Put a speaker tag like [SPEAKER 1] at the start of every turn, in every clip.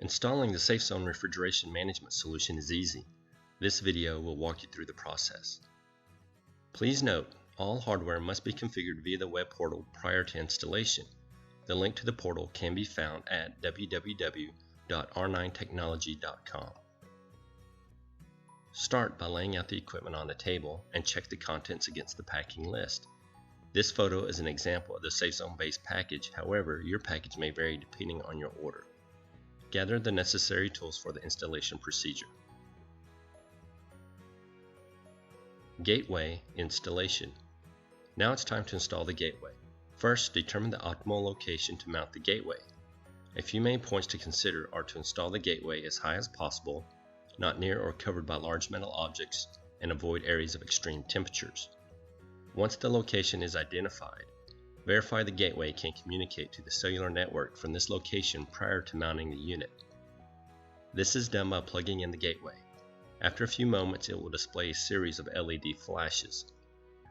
[SPEAKER 1] Installing the Safezone refrigeration management solution is easy. This video will walk you through the process. Please note, all hardware must be configured via the web portal prior to installation. The link to the portal can be found at www.r9technology.com. Start by laying out the equipment on the table and check the contents against the packing list. This photo is an example of the Safezone base package, however, your package may vary depending on your order. Gather the necessary tools for the installation procedure. Gateway installation. Now it's time to install the gateway. First, determine the optimal location to mount the gateway. A few main points to consider are to install the gateway as high as possible, not near or covered by large metal objects, and avoid areas of extreme temperatures. Once the location is identified, verify the gateway can communicate to the cellular network from this location prior to mounting the unit. This is done by plugging in the gateway. After a few moments, it will display a series of LED flashes.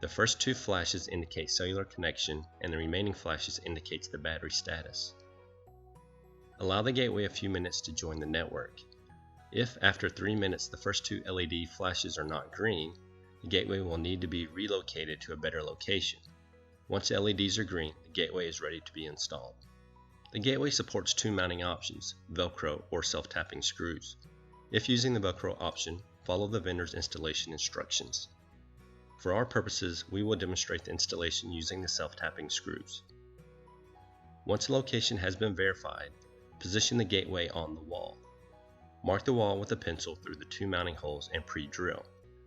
[SPEAKER 1] The first two flashes indicate cellular connection, and the remaining flashes indicates the battery status. Allow the gateway a few minutes to join the network. If after 3 minutes the first two LED flashes are not green, the gateway will need to be relocated to a better location. Once LEDs are green, the gateway is ready to be installed. The gateway supports two mounting options, Velcro or self-tapping screws. If using the Velcro option, follow the vendor's installation instructions. For our purposes, we will demonstrate the installation using the self-tapping screws. Once the location has been verified, position the gateway on the wall. Mark the wall with a pencil through the two mounting holes and pre-drill.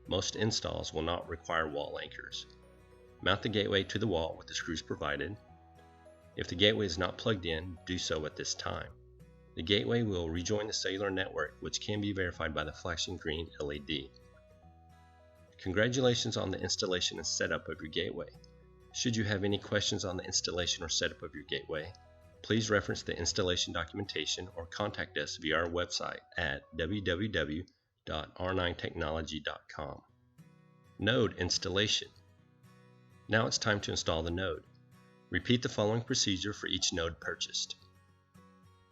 [SPEAKER 1] Most installs will not require wall anchors. Mount the gateway to the wall with the screws provided. If the gateway is not plugged in, do so at this time. The gateway will rejoin the cellular network, which can be verified by the flashing green LED. Congratulations on the installation and setup of your gateway. Should you have any questions on the installation or setup of your gateway, please reference the installation documentation or contact us via our website at www.r9technology.com. Node installation. Now it's time to install the node. Repeat the following procedure for each node purchased.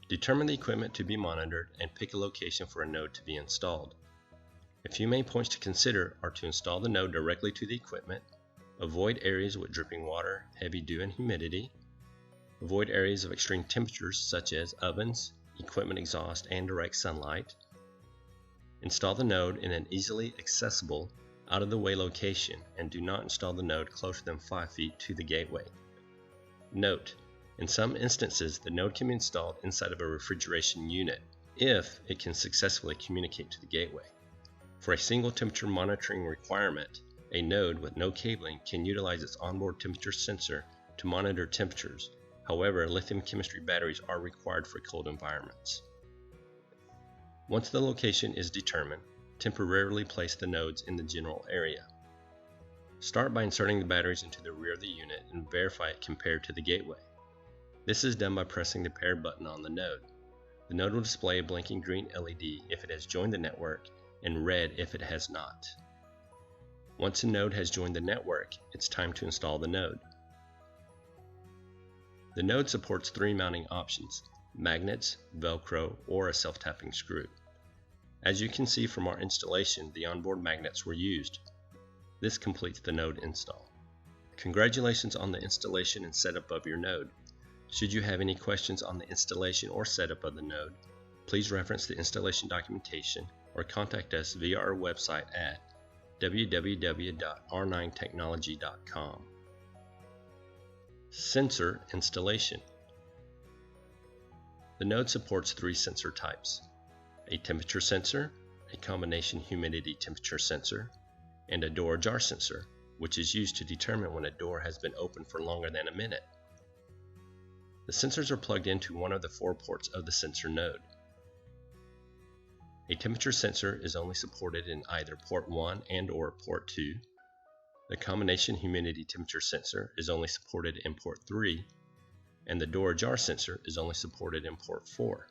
[SPEAKER 1] Determine the equipment to be monitored and pick a location for a node to be installed. A few main points to consider are to install the node directly to the equipment, avoid areas with dripping water, heavy dew and humidity, avoid areas of extreme temperatures such as ovens, equipment exhaust, and direct sunlight. Install the node in an easily accessible, out-of-the-way location, and do not install the node closer than 5 feet to the gateway. Note: in some instances, the node can be installed inside of a refrigeration unit if it can successfully communicate to the gateway. For a single temperature monitoring requirement, a node with no cabling can utilize its onboard temperature sensor to monitor temperatures. However, lithium chemistry batteries are required for cold environments. Once the location is determined, temporarily place the nodes in the general area. Start by inserting the batteries into the rear of the unit and verify it compared to the gateway. This is done by pressing the pair button on the node. The node will display a blinking green LED if it has joined the network and red if it has not. Once a node has joined the network, it's time to install the node. The node supports three mounting options: magnets, Velcro, or a self-tapping screw. As you can see from our installation, the onboard magnets were used. This completes the node install. Congratulations on the installation and setup of your node. Should you have any questions on the installation or setup of the node, please reference the installation documentation or contact us via our website at www.r9technology.com. Sensor installation. The node supports three sensor types: a temperature sensor, a combination humidity temperature sensor, and a door jar sensor, which is used to determine when a door has been open for longer than a minute. The sensors are plugged into one of the 4 ports of the sensor node. A temperature sensor is only supported in either port 1 and or port 2. The combination humidity temperature sensor is only supported in port 3, and the door jar sensor is only supported in port 4.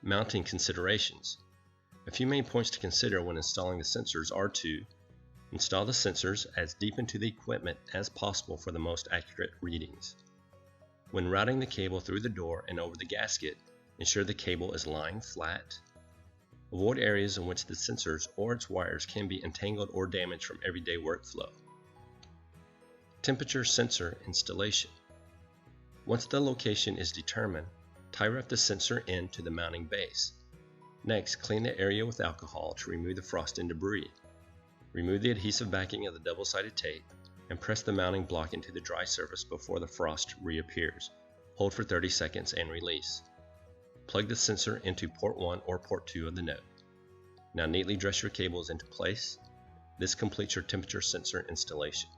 [SPEAKER 1] Mounting considerations. A few main points to consider when installing the sensors are to install the sensors as deep into the equipment as possible for the most accurate readings. When routing the cable through the door and over the gasket, Ensure the cable is lying flat. Avoid areas in which the sensors or its wires can be entangled or damaged from everyday workflow. Temperature sensor installation. Once the location is determined, tie wrap the sensor end to the mounting base. Next, clean the area with alcohol to remove the frost and debris. Remove the adhesive backing of the double-sided tape and press the mounting block into the dry surface before the frost reappears. Hold for 30 seconds and release. Plug the sensor into port 1 or port 2 of the node. Now neatly dress your cables into place. This completes your temperature sensor installation.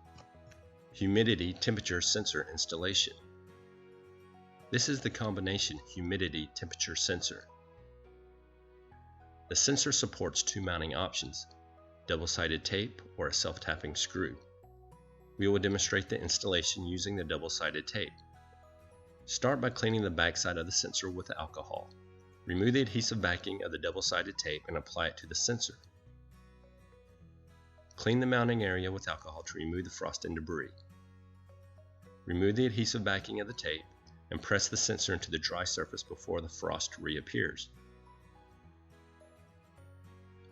[SPEAKER 1] Humidity temperature sensor installation. This is the combination humidity temperature sensor. The sensor supports two mounting options, double-sided tape or a self-tapping screw. We will demonstrate the installation using the double-sided tape. Start by cleaning the backside of the sensor with alcohol. Remove the adhesive backing of the double-sided tape and apply it to the sensor. Clean the mounting area with alcohol to remove the frost and debris. Remove the adhesive backing of the tape and press the sensor into the dry surface before the frost reappears.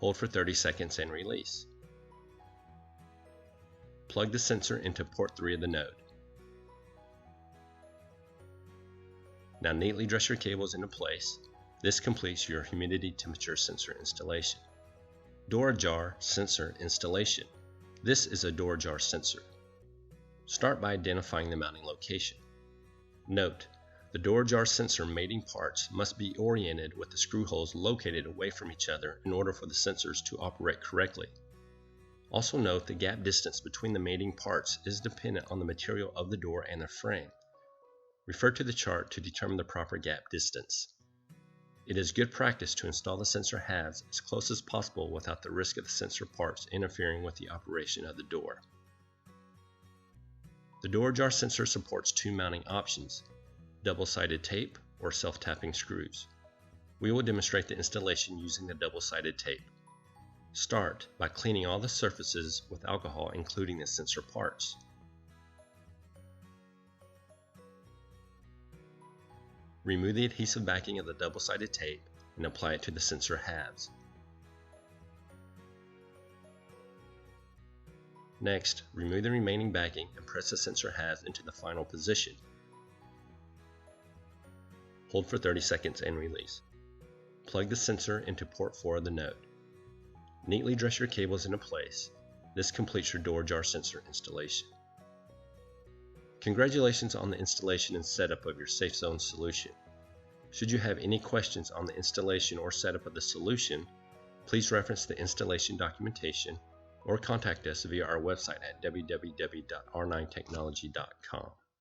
[SPEAKER 1] Hold for 30 seconds and release. Plug the sensor into port 3 of the node. Now neatly dress your cables into place. This completes your humidity temperature sensor installation. Door ajar sensor installation. This is a door ajar sensor. Start by identifying the mounting location. Note, the door ajar sensor mating parts must be oriented with the screw holes located away from each other in order for the sensors to operate correctly. Also note the gap distance between the mating parts is dependent on the material of the door and the frame. Refer to the chart to determine the proper gap distance. It is good practice to install the sensor halves as close as possible without the risk of the sensor parts interfering with the operation of the door. The door ajar sensor supports two mounting options, double-sided tape or self-tapping screws. We will demonstrate the installation using the double-sided tape. Start by cleaning all the surfaces with alcohol, including the sensor parts. Remove the adhesive backing of the double-sided tape and apply it to the sensor halves. Next, remove the remaining backing and press the sensor halves into the final position. Hold for 30 seconds and release. Plug the sensor into port 4 of the node. Neatly dress your cables into place. This completes your door ajar sensor installation. Congratulations on the installation and setup of your Safezone solution. Should you have any questions on the installation or setup of the solution, please reference the installation documentation or contact us via our website at www.r9technology.com.